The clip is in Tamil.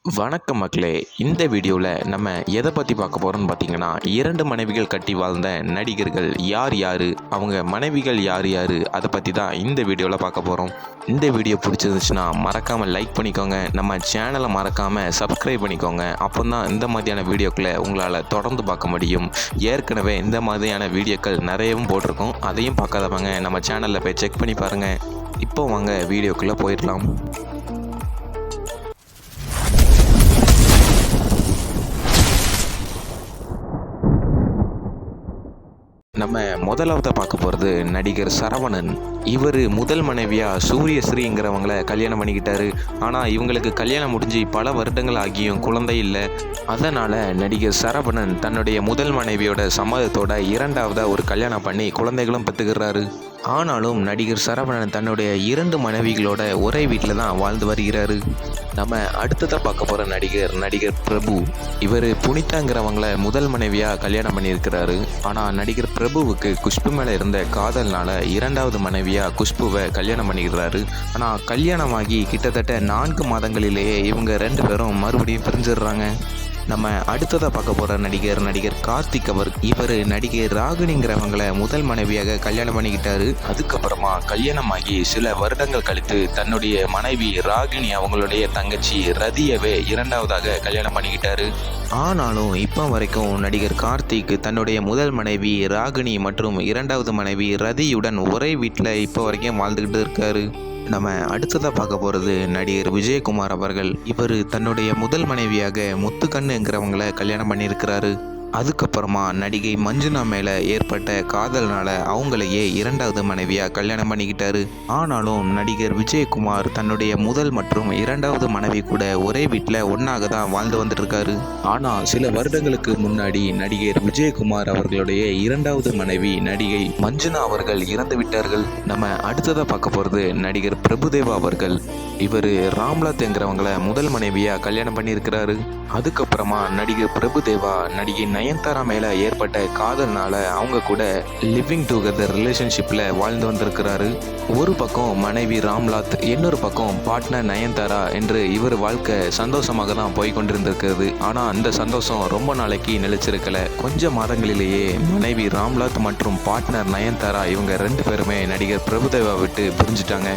வணக்கம் மக்களே. இந்த வீடியோவில் நம்ம எதை பற்றி பார்க்க போகிறோம்னு பார்த்தீங்கன்னா, 2 மனைவிகள் கட்டி வாழ்ந்த நடிகர்கள் யார் யார், அவங்க மனைவிகள் யார் யார், அதை பற்றி தான் இந்த வீடியோவில் பார்க்க போகிறோம். இந்த வீடியோ பிடிச்சிருந்துச்சுன்னா மறக்காமல் லைக் பண்ணிக்கோங்க, நம்ம சேனலை மறக்காமல் சப்ஸ்கிரைப் பண்ணிக்கோங்க. அப்போ தான் இந்த மாதிரியான வீடியோக்களை உங்களால் தொடர்ந்து பார்க்க முடியும். ஏற்கனவே இந்த மாதிரியான வீடியோக்கள் நிறையவும் போட்டிருக்கோம், அதையும் பார்க்காதவங்க நம்ம சேனலில் போய் செக் பண்ணி பாருங்கள். இப்போ வாங்க வீடியோக்குள்ளே போயிடலாம். நம்ம முதலாவதா பார்க்க போகிறது நடிகர் சரவணன். இவர் முதல் மனைவியாக சூரியஸ்ரீங்கிறவங்கள கல்யாணம் பண்ணிக்கிட்டாரு. ஆனால் இவங்களுக்கு கல்யாணம் முடிஞ்சு பல வருடங்கள் ஆகியும் குழந்தை இல்லை. அதனால் நடிகர் சரவணன் தன்னுடைய முதல் மனைவியோட சம்மதத்தோட இரண்டாவதாக ஒரு கல்யாணம் பண்ணி குழந்தைகளும் பெற்றுக்கிறாரு. ஆனாலும் நடிகர் சரவணன் தன்னுடைய 2 மனைவிகளோட ஒரே வீட்டில் தான் வாழ்ந்து வருகிறாரு. நம்ம அடுத்ததாக பார்க்க போகிற நடிகர் பிரபு. இவர் புனிதாங்கிறவங்கள முதல் மனைவியாக கல்யாணம் பண்ணியிருக்கிறாரு. ஆனால் நடிகர் பிரபுவுக்கு குஷ்பு மேலே இருந்த காதல்னால இரண்டாவது மனைவியாக குஷ்புவை கல்யாணம் பண்ணிக்கிறாரு. ஆனால் கல்யாணமாகி கிட்டத்தட்ட 4 மாதங்களிலேயே இவங்க 2 பேரும் மறுபடியும் பிரிஞ்சிடுறாங்க. நம்ம அடுத்ததாக பார்க்க போகிற நடிகர் கார்த்திக். இவர் நடிகை ராகினிங்கிறவங்கள முதல் மனைவியாக கல்யாணம் பண்ணிக்கிட்டாரு. அதுக்கப்புறமா கல்யாணமாகி சில வருடங்கள் கழித்து தன்னுடைய மனைவி ராகினி அவங்களுடைய தங்கச்சி ரதியவே இரண்டாவதாக கல்யாணம் பண்ணிக்கிட்டாரு. ஆனாலும் இப்போ வரைக்கும் நடிகர் கார்த்திக் தன்னுடைய முதல் மனைவி ராகினி மற்றும் இரண்டாவது மனைவி ரதியுடன் ஒரே வீட்டில் இப்போ வரைக்கும் வாழ்ந்துக்கிட்டு இருக்காரு. நம்ம அடுத்ததாக பார்க்க போகிறது நடிகர் விஜயகுமார் அவர்கள். இவர் தன்னுடைய முதல் மனைவியாக முத்துக்கண்ணுங்கிறவங்கள கல்யாணம் பண்ணியிருக்கிறாரு. அதுக்கப்புறமா நடிகை மஞ்சுனா மேலே ஏற்பட்ட காதல்னால அவங்களையே இரண்டாவது மனைவியாக கல்யாணம் பண்ணிக்கிட்டாரு. ஆனாலும் நடிகர் விஜயகுமார் தன்னுடைய முதல் மற்றும் இரண்டாவது மனைவி கூட ஒரே வீட்டில் ஒன்றாக தான் வாழ்ந்து வந்துட்டுருக்காரு. ஆனால் சில வருடங்களுக்கு முன்னாடி நடிகர் விஜயகுமார் அவர்களுடைய இரண்டாவது மனைவி நடிகை மஞ்சுனா அவர்கள் இறந்து விட்டார்கள். நம்ம அடுத்ததாக பார்க்க போகிறது நடிகர் பிரபுதேவா அவர்கள். இவர் ராம்லாத்ங்கிறவங்கள முதல் மனைவியாக கல்யாணம் பண்ணியிருக்கிறாரு. அதுக்கப்புறமா நடிகர் பிரபுதேவா நடிகை நயன்தாரா மேலே ஏற்பட்ட காதல்னால அவங்க கூட லிவிங் டுகெதர் ரிலேஷன்ஷிப்பில் வாழ்ந்து வந்திருக்கிறாரு. ஒரு பக்கம் மனைவி ராம்லாத், இன்னொரு பக்கம் பார்ட்னர் நயன்தாரா என்று இவர் வாழ்க்கை சந்தோஷமாக தான் போய் கொண்டிருந்திருக்கிறது. ஆனால் அந்த சந்தோஷம் ரொம்ப நாளைக்கு நிலைச்சிருக்கல. கொஞ்ச மாதங்களிலேயே மனைவி ராம்லாத் மற்றும் பார்ட்னர் நயன்தாரா இவங்க 2 பேருமே நடிகர் பிரபுதேவா விட்டு பிரிஞ்சுட்டாங்க.